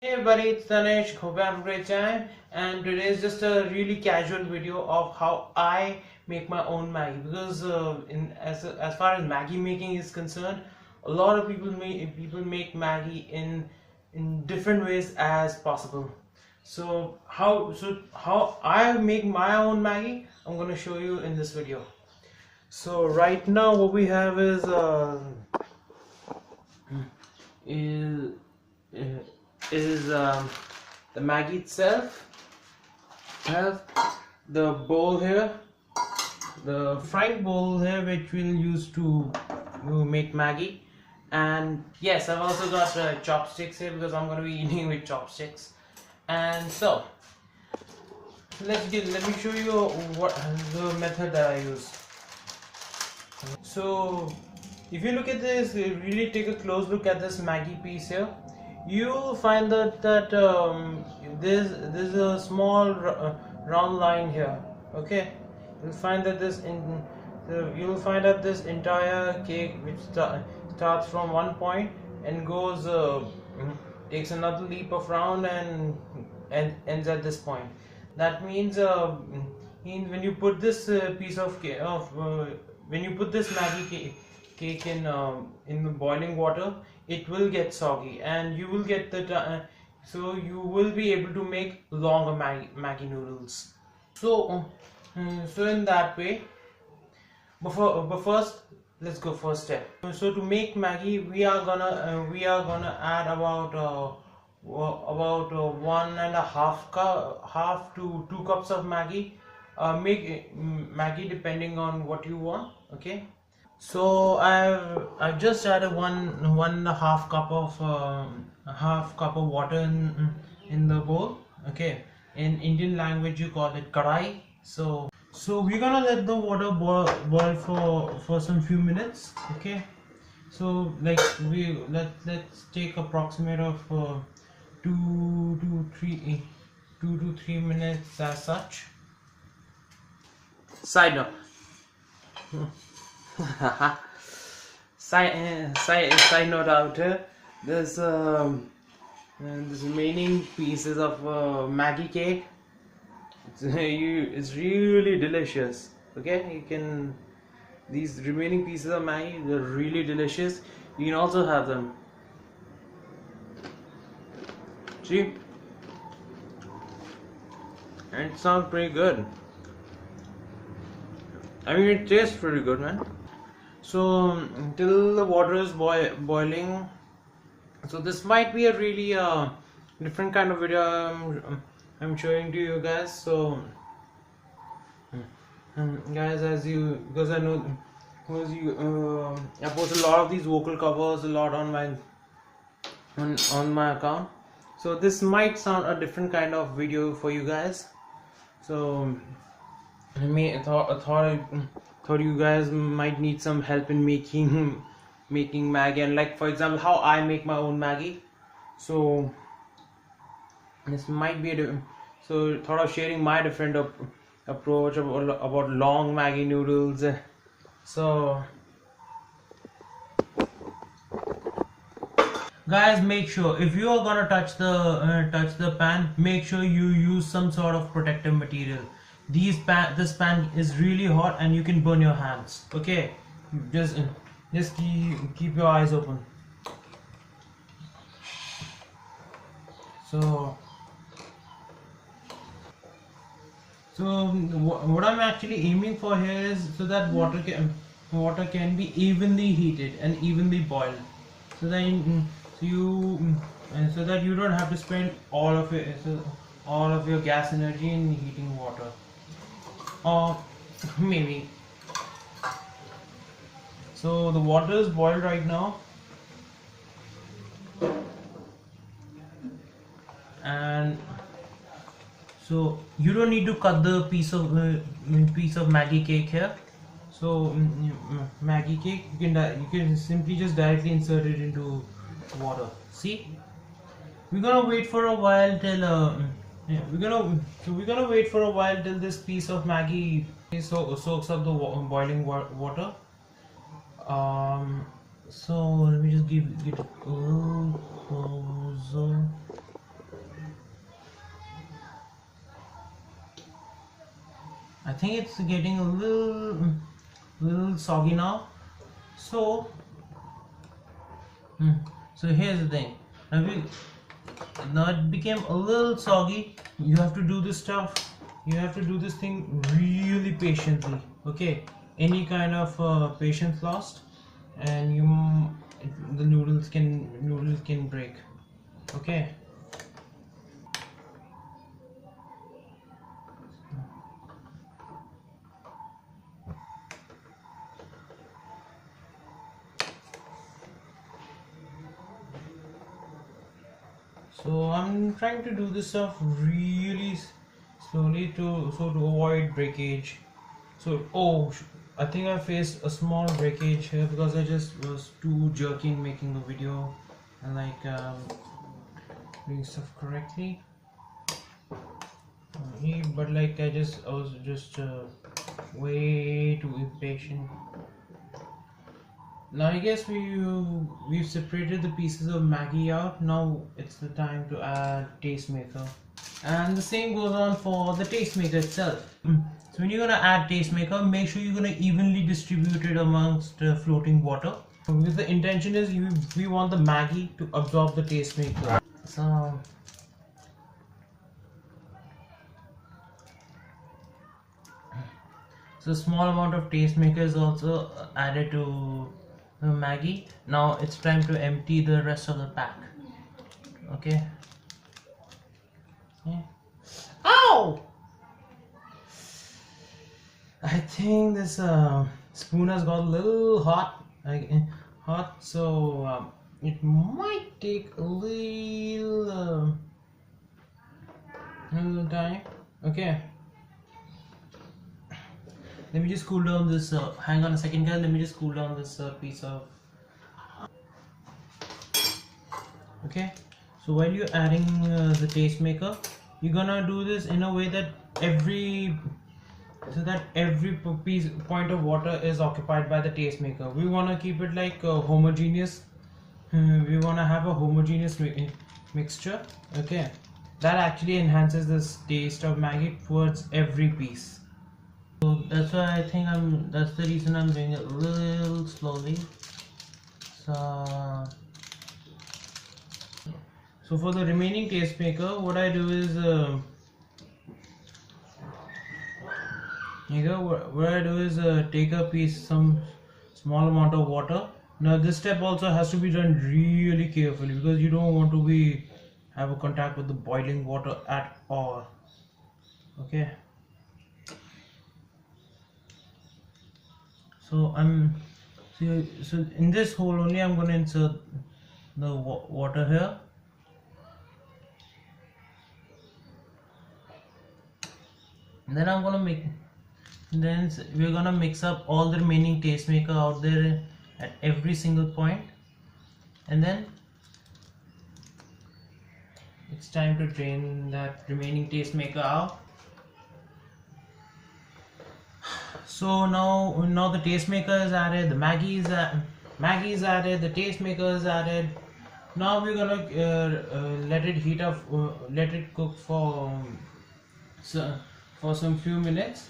Hey everybody, it's Tanesh. Hope you have a great time. And today is just a really casual video of how I make my own Maggi. Because as far as Maggi making is concerned, a lot of people make Maggi in different ways as possible. So how I make my own Maggi, I'm gonna show you in this video. So right now, what we have is is the Maggi itself. I have the bowl here, the frying bowl here, which we'll use to make Maggi. And yes, I've also got chopsticks here because I'm going to be eating with chopsticks. And so let me show you what the method that I use. So if you look at this, really take a close look at this Maggi piece here, you'll find that there's a small round line here. Okay, you'll find that you'll find that this entire cake, which starts from one point and goes takes another leap of round and ends at this point. That means when you put this piece of cake when you put this Maggi cake in the boiling water, it will get soggy, and you will get so you will be able to make longer Maggi noodles. So in that way, but first let's go first step. So to make Maggi, we are gonna add about 1.5 to 2 cups of Maggi. Make Maggi depending on what you want. Okay. So I've just added 1.5 cup of half cup of water in the bowl. Okay, in Indian language you call it karai. So we're gonna let the water boil for some few minutes. Okay, so like let's take approximate of 2 to 3 minutes as such. Side note. side note out here, there's remaining pieces of Maggi cake. It's really delicious. Okay, these remaining pieces of Maggi, they're really delicious. You can also have them. See, and it sounds pretty good. I mean, it tastes pretty good, man. So until the water is boiling, so this might be a really different kind of video I'm showing to you guys. So guys, because I know, because I post a lot of these vocal covers a lot on my account, so this might sound a different kind of video for you guys. So I thought you guys might need some help in making Maggi, and like for example how I make my own Maggi. So this might be so thought of sharing my different approach about long Maggi noodles. So guys, make sure if you are gonna touch the pan, make sure you use some sort of protective material. This pan is really hot and you can burn your hands. Okay, just keep your eyes open. So what I'm actually aiming for here is so that water can be evenly heated and evenly boiled, so that you don't have to spend all of your gas energy in heating water. Or maybe. So the water is boiled right now, and so you don't need to cut the piece of Maggi cake here. So Maggi cake, you can simply just directly insert it into water. See, we're gonna wait for a while till we're gonna wait for a while till this piece of Maggi soaks up the boiling water. So let me just get it closer. I think it's getting a little soggy now. So so here's the thing. Now it became a little soggy. You have to do this stuff. You have to do this thing really patiently. Okay, any kind of patience lost, and the noodles can break. Okay. So I'm trying to do this stuff really slowly to avoid breakage. So I think I faced a small breakage here because I just was too jerky in making the video and doing stuff correctly. But like I was just way too impatient. Now I guess we've separated the pieces of Maggi out. Now it's the time to add tastemaker, and the same goes on for the tastemaker itself. So when you're gonna add tastemaker, make sure you're gonna evenly distribute it amongst floating water. Because the intention is we want the Maggi to absorb the tastemaker. So a small amount of tastemaker is also added to Maggi. Now it's time to empty the rest of the pack. Okay. Yeah. Ow! I think this spoon has got a little hot, so it might take a little time. Okay. Let me just cool down this. Hang on a second, guys. Let me just cool down this piece of. Okay. So while you're adding the tastemaker, you're gonna do this in a way that every point of water is occupied by the tastemaker. We wanna keep it like homogeneous. We wanna have a homogeneous mixture. Okay. That actually enhances this taste of Maggi towards every piece. So that's why I think that's the reason I'm doing it a little slowly. So for the remaining tastemaker, what I do is take a some small amount of water. Now this step also has to be done really carefully because you don't want to have a contact with the boiling water at all. Okay. So so in this hole only I'm going to insert the water here. And then we're gonna mix up all the remaining tastemaker out there at every single point, and then it's time to drain that remaining tastemaker out. So now the tastemaker is added, the Maggi is added, the tastemaker is added. Now we're gonna let it heat up, let it cook for some few minutes.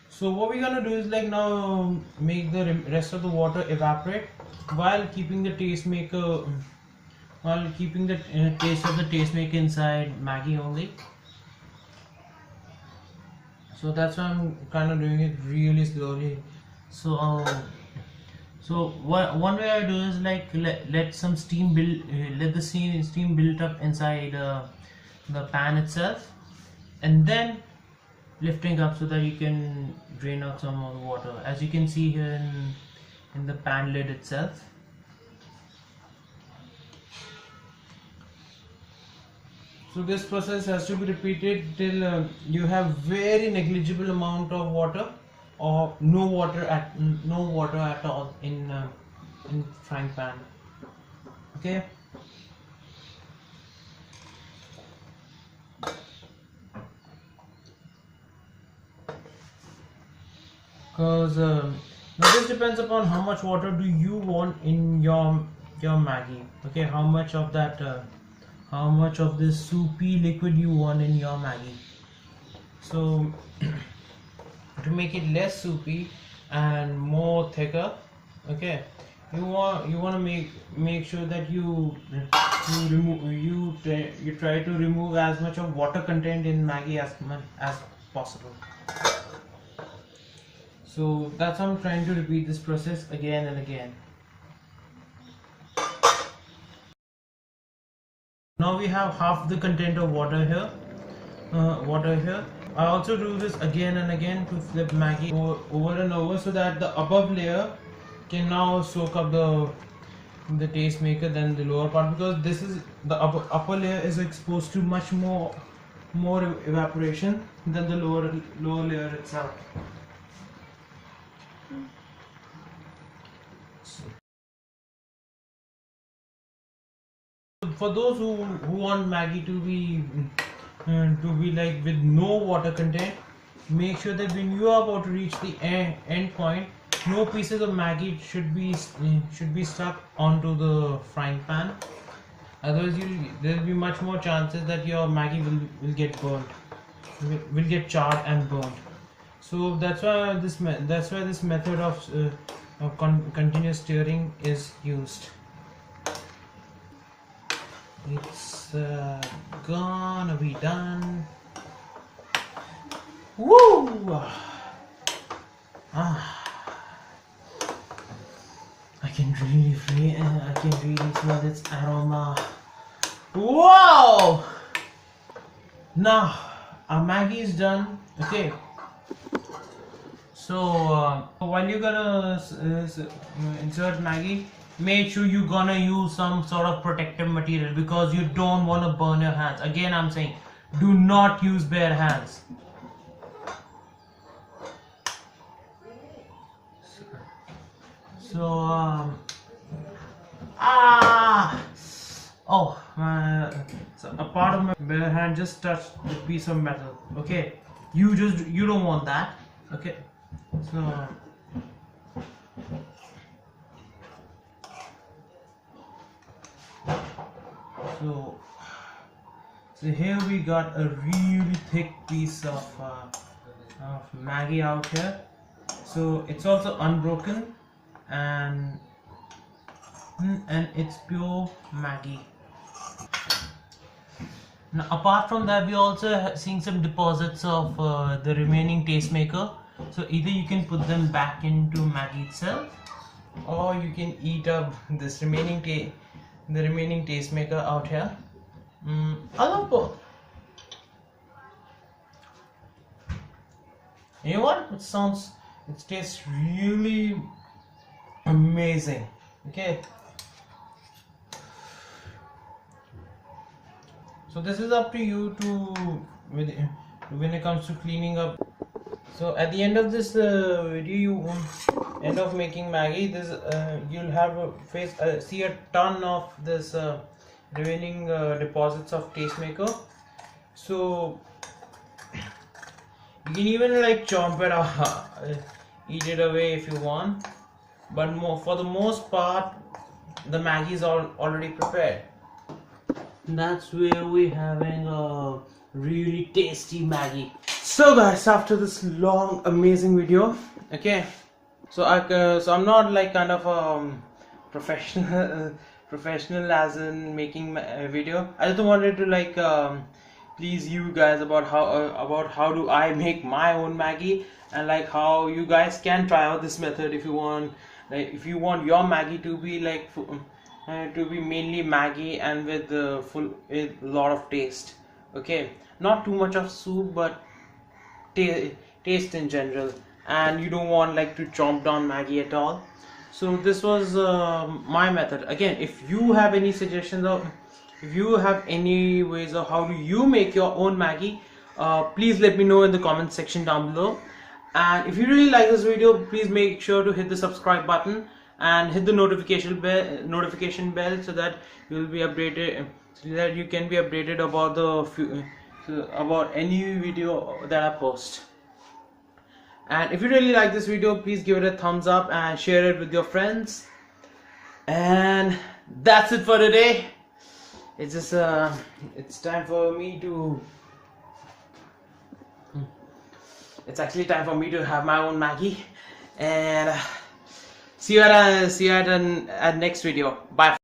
So what we're gonna do is now make the rest of the water evaporate while keeping the tastemaker, taste of the tastemaker inside Maggi only. So that's why I'm kind of doing it really slowly. So one way I do is let some steam let the steam build up inside the pan itself, and then lifting up so that you can drain out some of the water, as you can see here in the pan lid itself. So this process has to be repeated till you have very negligible amount of water or no water at all in frying pan. Okay. Because now this depends upon how much water do you want in your Maggi. Okay, how much of this soupy liquid you want in your Maggi. So to make it less soupy and more thicker. Okay, you want to make sure that you try to remove as much of water content in Maggi as possible. So that's how I'm trying to repeat this process again and again. Now we have half the content of water here. I also do this again and again to flip Maggi over and over so that the above layer can now soak up the taste maker than the lower part, because this is the upper layer is exposed to much more evaporation than the lower layer itself. For those who want Maggi to be like with no water content, make sure that when you are about to reach the end point, no pieces of Maggi should be stuck onto the frying pan. Otherwise, there will be much more chances that your Maggi will get burnt, will get charred and burnt. So that's why this method of continuous stirring is used. It's gonna be done. Woo! I can really smell its aroma. Wow! Now our Maggi is done. Okay. So while you're gonna insert Maggi, make sure you're gonna use some sort of protective material, because you don't want to burn your hands. Again, I'm saying, do not use bare hands. So so a part of my bare hand just touched the piece of metal. Okay, you don't want that. Okay, so here we got a really thick piece of Maggi out here. So it's also unbroken, and it's pure Maggi. Now apart from that, we also seeing some deposits of the remaining tastemaker. So either you can put them back into Maggi itself, or you can eat up this remaining tastemaker out here. I love both. You know what? It tastes really amazing. Okay. So this is up to you when it comes to cleaning up. So at the end of this video, end of making Maggi, this you'll see a ton of this remaining deposits of tastemaker. So you can even like chomp it out, eat it away if you want, but for the most part, the Maggi is already prepared. That's where we're having a really tasty Maggi. So guys, after this long amazing video, okay, so I'm not like kind of professional as in making a video. I just wanted to like please you guys about how do I make my own Maggi, and like how you guys can try out this method if you want, like if you want your Maggi to be like to be mainly Maggi and with a lot of taste. Okay, not too much of soup, but taste in general, and you don't want like to chomp down Maggi at all. So this was my method. Again, if you have any suggestions, or if you have any ways of how do you make your own Maggi, please let me know in the comment section down below. And if you really like this video, please make sure to hit the subscribe button and hit the notification bell so that you will be updated, so that you can be updated about about any video that I post. And if you really like this video, please give it a thumbs up and share it with your friends. And that's it for today. It's just it's time for me to it's actually time for me to have my own Maggie. And see you at next video. Bye.